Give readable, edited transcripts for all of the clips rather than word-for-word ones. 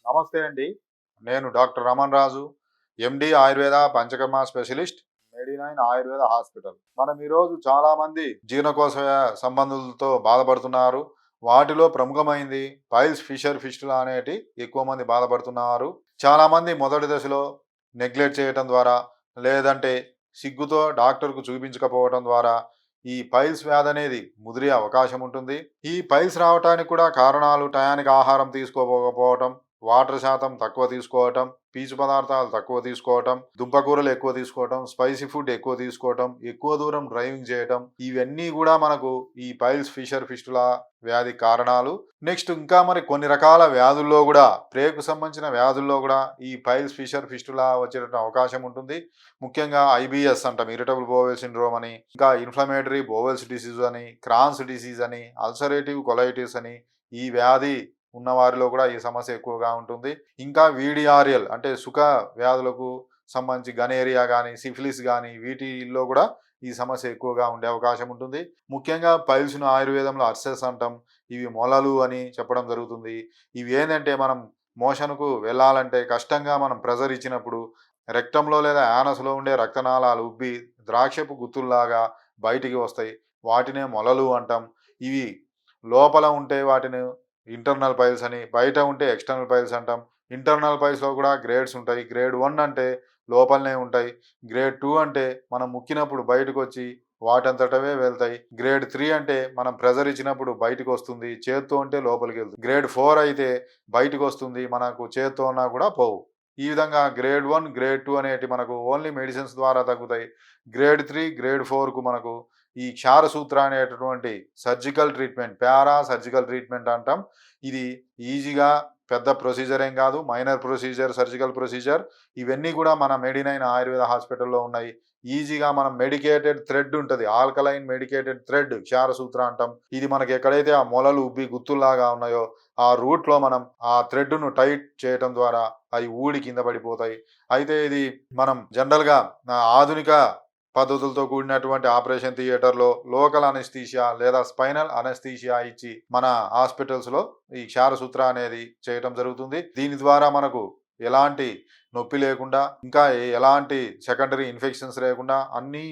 నమస్తే అండి. నేను డాక్టర్ రమణ్ రాజు, ఎండి ఆయుర్వేద పంచకర్మ స్పెషలిస్ట్, మెడి9 ఆయుర్వేద హాస్పిటల్. మనం ఈరోజు చాలామంది జీర్ణకోశ సంబంధులతో బాధపడుతున్నారు. వాటిలో ప్రముఖమైంది పైల్స్, ఫిషర్, ఫిస్టులా అనేటి ఎక్కువ మంది బాధపడుతున్నారు. చాలామంది మొదటి దశలో నెగ్లెక్ట్ చేయటం ద్వారా, లేదంటే సిగ్గుతో డాక్టర్‌కు చూపించకపోవటం ద్వారా ఈ పైల్స్ వ్యాధి అనేది ముదిరే అవకాశం ఉంటుంది. ఈ పైల్స్ రావటానికి కూడా కారణాలు టయానికి ఆహారం తీసుకోకపోవటం, వాటర్ శాతం తక్కువ తీసుకోవటం, పీచు పదార్థాలు తక్కువ తీసుకోవటం, దుంపకూరలు ఎక్కువ తీసుకోవటం, స్పైసీ ఫుడ్ ఎక్కువ తీసుకోవటం, ఎక్కువ దూరం డ్రైవింగ్ చేయటం, ఇవన్నీ కూడా మనకు ఈ పైల్స్, ఫిషర్, ఫిస్టులా వ్యాధి కారణాలు. నెక్స్ట్ ఇంకా మరి కొన్ని రకాల వ్యాధుల్లో కూడా, ప్రేగుకు సంబంధించిన వ్యాధుల్లో కూడా ఈ పైల్స్, ఫిషర్, ఫిస్టులా వచ్చేటటువంటి అవకాశం ఉంటుంది. ముఖ్యంగా ఐబిఎస్ అంటాం, ఇరిటబుల్ బోవెల్ సిండ్రోమ్ అని, ఇంకా ఇన్ఫ్లమేటరీ బోవెల్స్ డిసీజ్ అని, క్రాన్స్ డిసీజ్ అని, అల్సరేటివ్ కొలైటిస్ అని, ఈ వ్యాధి ఉన్న వారిలో కూడా ఈ సమస్య ఎక్కువగా ఉంటుంది. ఇంకా వీడిఆర్ఎల్ అంటే సుఖ వ్యాధులకు సంబంధించి గనేరియా కానీ, సిఫిలిస్ కానీ, వీటిల్లో కూడా ఈ సమస్య ఎక్కువగా ఉండే అవకాశం ఉంటుంది. ముఖ్యంగా పైల్స్ను ఆయుర్వేదంలో అర్సెస్ అంటాం. ఇవి మొలలు అని చెప్పడం జరుగుతుంది. ఇవి ఏంటంటే మనం మోషన్కు వెళ్ళాలంటే కష్టంగా మనం ప్రెజర్ ఇచ్చినప్పుడు రెక్టంలో లేదా యానస్లో ఉండే రక్తనాళాలు ఉబ్బి ద్రాక్షపు గుత్తుల్లాగా బయటికి వస్తాయి. వాటినే మొలలు అంటాం. ఇవి లోపల ఉంటే వాటిని ఇంటర్నల్ పైల్స్ అని, బయట ఉంటే ఎక్స్టర్నల్ పైల్స్ అంటాం. ఇంటర్నల్ పైల్స్లో కూడా గ్రేడ్స్ ఉంటాయి. గ్రేడ్ 1 అంటే లోపలనే ఉంటాయి. గ్రేడ్ 2 అంటే మనం ముక్కినప్పుడు బయటకు వచ్చి వాటంతటవే వెళ్తాయి. గ్రేడ్ 3 అంటే మనం ప్రెజర్ ఇచ్చినప్పుడు బయటకు వస్తుంది, చేత్తో ఉంటే లోపలికి వెళ్తుంది. గ్రేడ్ 4 అయితే బయటకు వస్తుంది, మనకు చేత్తో ఉన్నా కూడా పోవు. ఈ విధంగా గ్రేడ్ 1, గ్రేడ్ 2 అనేటి మనకు ఓన్లీ మెడిసిన్స్ ద్వారా తగ్గుతాయి. గ్రేడ్ 3, గ్రేడ్ 4కు మనకు ఈ క్షారసూత్ర అనేటటువంటి సర్జికల్ ట్రీట్మెంట్, పారా సర్జికల్ ట్రీట్మెంట్ అంటాం. ఇది ఈజీగా పెద్ద ప్రొసీజర్ ఏం కాదు, మైనర్ ప్రొసీజర్, సర్జికల్ ప్రొసీజర్. ఇవన్నీ కూడా మన మెడి9 ఆయుర్వేద హాస్పిటల్లో ఉన్నాయి. ఈజీగా మనం మెడికేటెడ్ థ్రెడ్ ఉంటుంది, ఆల్కలైన్ మెడికేటెడ్ థ్రెడ్ క్షారసూత్ర అంటాం. ఇది మనకి ఎక్కడైతే ఆ మొలలు ఉబ్బి గుత్తుల్లాగా ఉన్నాయో ఆ రూట్లో మనం ఆ థ్రెడ్ను టైట్ చేయటం ద్వారా అవి ఊడి కింద పడిపోతాయి. అయితే ఇది మనం జనరల్గా ఆధునిక పద్ధతులతో కూడినటువంటి ఆపరేషన్ థియేటర్లో లోకల్ అనెస్థీషియా లేదా స్పైనల్ అనెస్థీషియా ఇచ్చి మన హాస్పిటల్స్లో ఈ క్షారసూత్ర అనేది చేయటం జరుగుతుంది. దీని ద్వారా మనకు ఎలాంటి నొప్పి లేకుండా, ఇంకా ఎలాంటి సెకండరీ ఇన్ఫెక్షన్స్ లేకుండా అన్నీ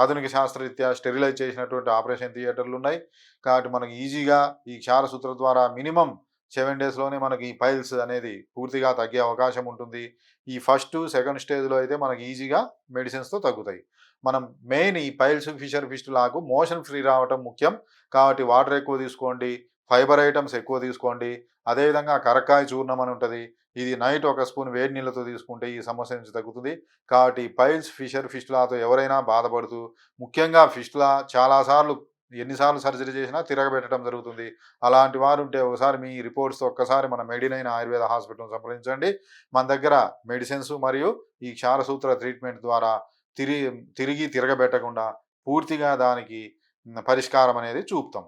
ఆధునిక శాస్త్రరీత్యా స్టెరిలైజ్ చేసినటువంటి ఆపరేషన్ థియేటర్లు ఉన్నాయి. కాబట్టి మనకు ఈజీగా ఈ క్షారసూత్ర ద్వారా మినిమం 7 డేస్లోనే మనకి ఈ పైల్స్ అనేది పూర్తిగా తగ్గే అవకాశం ఉంటుంది. ఈ ఫస్ట్, సెకండ్ స్టేజ్లో అయితే మనకి ఈజీగా మెడిసిన్స్తో తగ్గుతాయి. మనం మెయిన్ ఈ పైల్స్, ఫిషర్, ఫిస్టులాకు మోషన్ ఫ్రీ రావటం ముఖ్యం. కాబట్టి వాటర్ ఎక్కువ తీసుకోండి, ఫైబర్ ఐటమ్స్ ఎక్కువ తీసుకోండి. అదేవిధంగా కరక్కాయ చూర్ణం అని ఉంటుంది, ఇది నైట్ 1 స్పూన్ వేడి నీళ్ళతో తీసుకుంటే ఈ సమస్య నుంచి తగ్గుతుంది. కాబట్టి పైల్స్, ఫిషర్, ఫిస్టులాతో ఎవరైనా బాధపడుతూ, ముఖ్యంగా ఫిస్టులా చాలాసార్లు ఎన్నిసార్లు సర్జరీ చేసినా తిరగబెట్టడం జరుగుతుంది. అలాంటి వారు ఉంటే ఒకసారి మీ రిపోర్ట్స్తో ఒక్కసారి మన మెడి9 ఆయుర్వేద హాస్పిటల్ని సంప్రదించండి. మన దగ్గర మెడిసిన్స్ మరియు ఈ క్షారసూత్ర ట్రీట్మెంట్ ద్వారా తిరిగి తిరగబెట్టకుండా పూర్తిగా దానికి పరిష్కారం అనేది చూపుతాం.